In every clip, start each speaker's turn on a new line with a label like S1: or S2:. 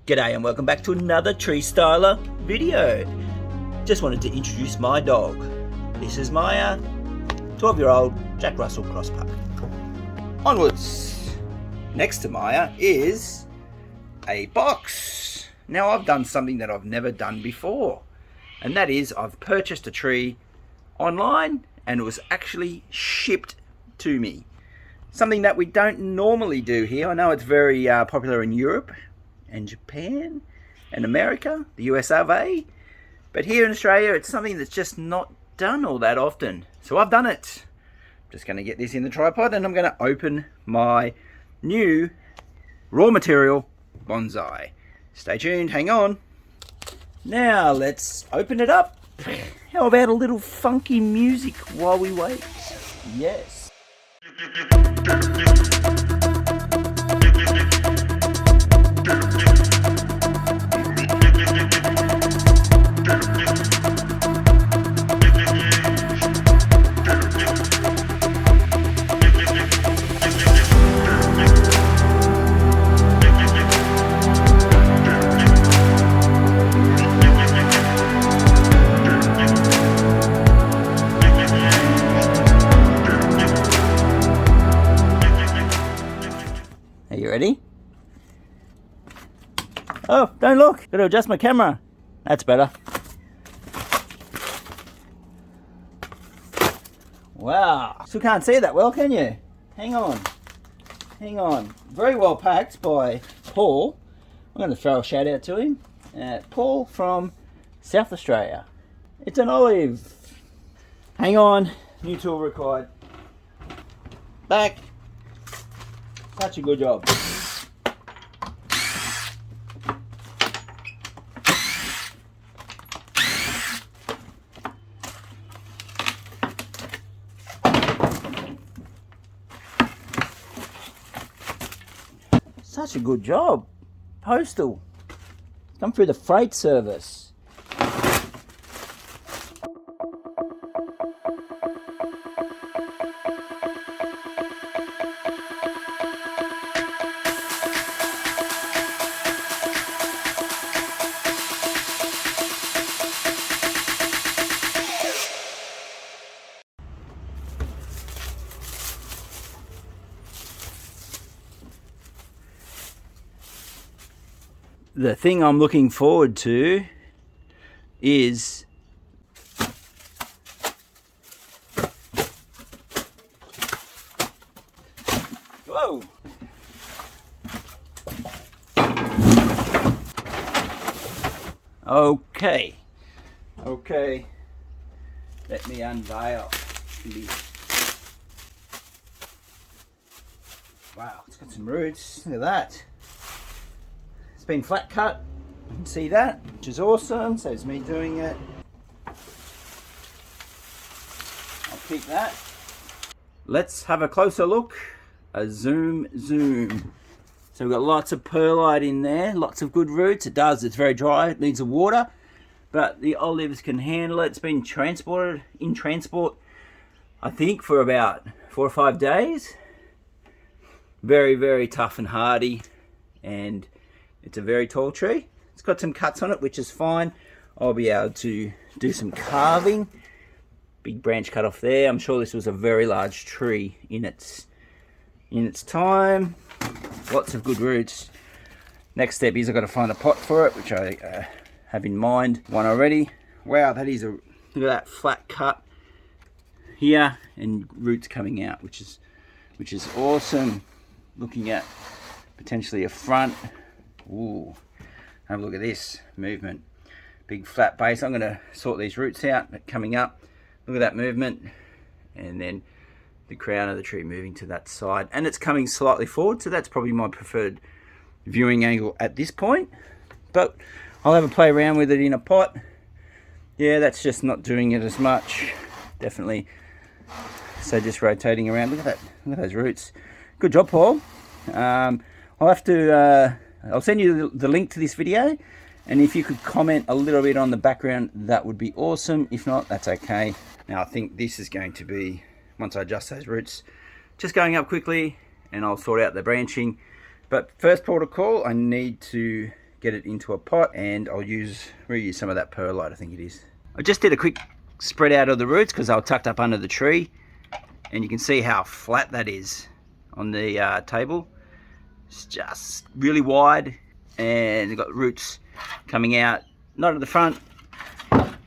S1: G'day and welcome back to another tree styler video. Just wanted to introduce my dog. This is my 12-year-old Jack Russell Cross Pup. Onwards. Next to Maya is a box. Now I've done something that I've never done before, and that is I've purchased a tree online and it was actually shipped to me. Something that we don't normally do here. I know it's very popular in Europe and Japan and America, the US of A, but here in Australia it's something that's just not done all that often. So I've done it. I'm just going to get this in the tripod and I'm going to open my new raw material bonsai. Stay tuned, hang on. Now let's open it up. How about a little funky music while we wait? Yes. Are you ready? Oh, don't look. Gotta adjust my camera. That's better. Wow. Still can't see that well, can you? Hang on. Hang on. Very well packed by Paul. I'm going to throw a shout out to him. Paul from South Australia. It's an olive. Hang on. New tool required. Back. Such a good job. Such a good job. Postal. Come through the freight service. The thing I'm looking forward to is whoa. Okay. Let me unveil this. Wow, it's got some roots. Look at that. It's been flat cut, you can see that, which is awesome. So it's me doing it. I'll keep that. Let's have a closer look. A zoom. So we've got lots of perlite in there, lots of good roots. It does, it's very dry, it needs the water, but the olives can handle it. It's been transported in transport, I think, for about 4 or 5 days. Very, very tough and hardy, and it's a very tall tree. It's got some cuts on it, which is fine. I'll be able to do some carving. Big branch cut off there. I'm sure this was a very large tree in its time. Lots of good roots. Next step is I've got to find a pot for it, which I have in mind. One already. Wow, that is look at that flat cut here and roots coming out, which is awesome. Looking at potentially a front. Ooh, have a look at this movement. Big flat base. I'm going to sort these roots out coming up. Look at that movement. And then the crown of the tree moving to that side. And it's coming slightly forward, so that's probably my preferred viewing angle at this point. But I'll have a play around with it in a pot. Yeah, that's just not doing it as much. Definitely. So just rotating around. Look at that. Look at those roots. Good job, Paul. I'll have to... I'll send you the link to this video, and if you could comment a little bit on the background, that would be awesome. If not, that's okay. Now I think this is going to be, once I adjust those roots, just going up quickly, and I'll sort out the branching. But first protocol, I need to get it into a pot, and I'll reuse some of that perlite, I think it is. I just did a quick spread out of the roots because they were tucked up under the tree, and you can see how flat that is on the table. It's just really wide, and you've got roots coming out, not at the front,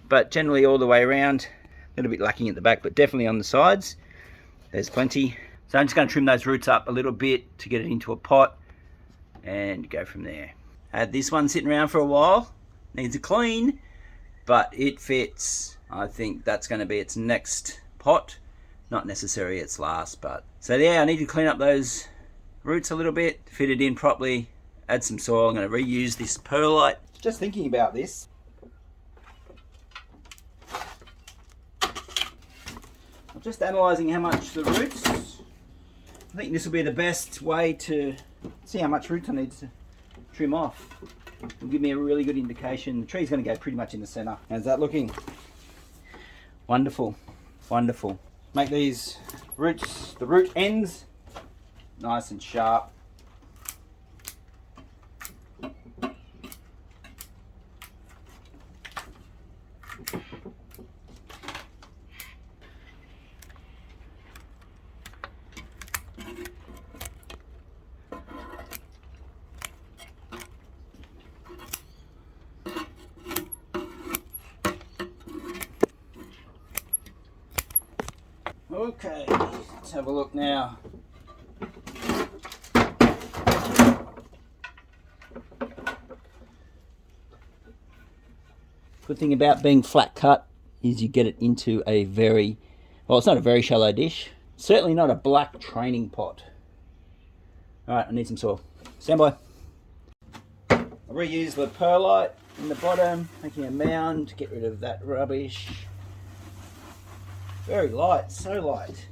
S1: but generally all the way around. A little bit lacking at the back, but definitely on the sides. There's plenty. So I'm just going to trim those roots up a little bit to get it into a pot and go from there. Had this one sitting around for a while. Needs a clean, but it fits. I think that's going to be its next pot. Not necessarily its last, but... So yeah, I need to clean up those roots a little bit, fit it in properly, add some soil. I'm going to reuse this perlite. Just thinking about this. I'm just analysing how much the roots... I think this will be the best way to see how much roots I need to trim off. It'll give me a really good indication. The tree's going to go pretty much in the centre. How's that looking? Wonderful, wonderful. Make these roots, the root ends, nice and sharp. Okay, let's have a look now. Good thing about being flat cut is you get it into a very, well, it's not a very shallow dish. Certainly not a black training pot. Alright, I need some soil. Stand by. I'll reuse the perlite in the bottom, making a mound to get rid of that rubbish. Very light, so light.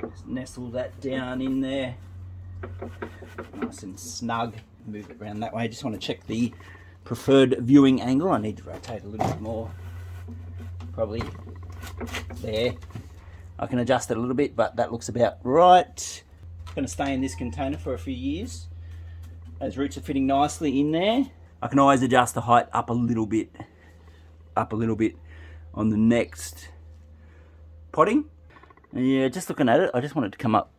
S1: Just nestle that down in there. Nice and snug. Move it around that way. Just want to check the preferred viewing angle. I need to rotate a little bit more. Probably there. I can adjust it a little bit, but that looks about right. It's going to stay in this container for a few years. Those roots are fitting nicely in there. I can always adjust the height up a little bit on the next potting. And yeah, just looking at it, I just wanted to come up.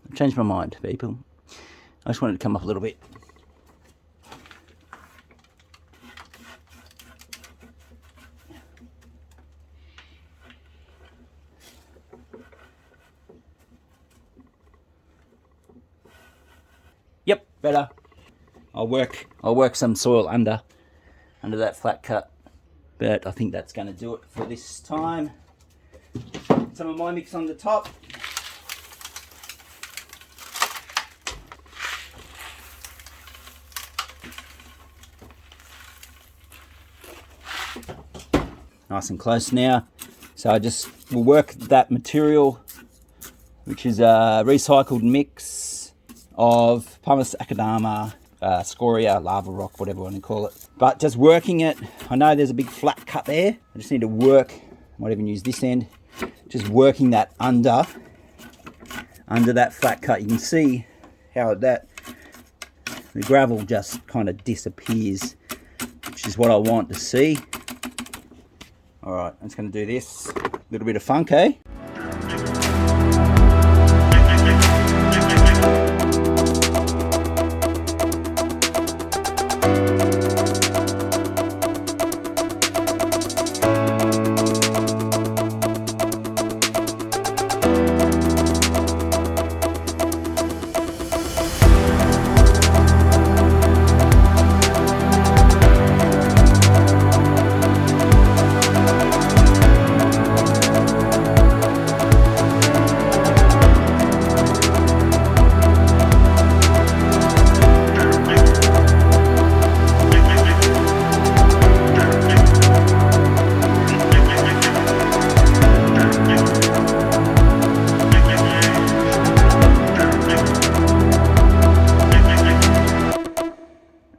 S1: I've changed my mind, people. I just wanted to come up a little bit. Yep, better. I'll work some soil under that flat cut, but I think that's going to do it for this time. Some of my mix on the top. Nice and close now. So I just will work that material, which is a recycled mix of pumice, akadama, scoria, lava rock, whatever you want to call it. But just working it, I know there's a big flat cut there. I just need to work, I might even use this end, just working that under that flat cut. You can see how the gravel just kind of disappears, which is what I want to see. All right, I'm just going to do this. A little bit of funk, eh?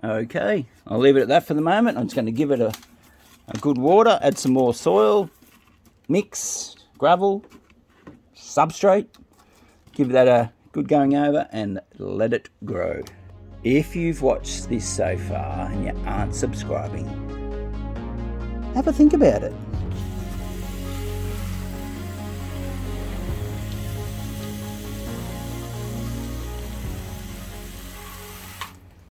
S1: Okay, I'll leave it at that for the moment. I'm just going to give it a good water, add some more soil, mix, gravel, substrate, give that a good going over and let it grow. If you've watched this so far and you aren't subscribing, have a think about it.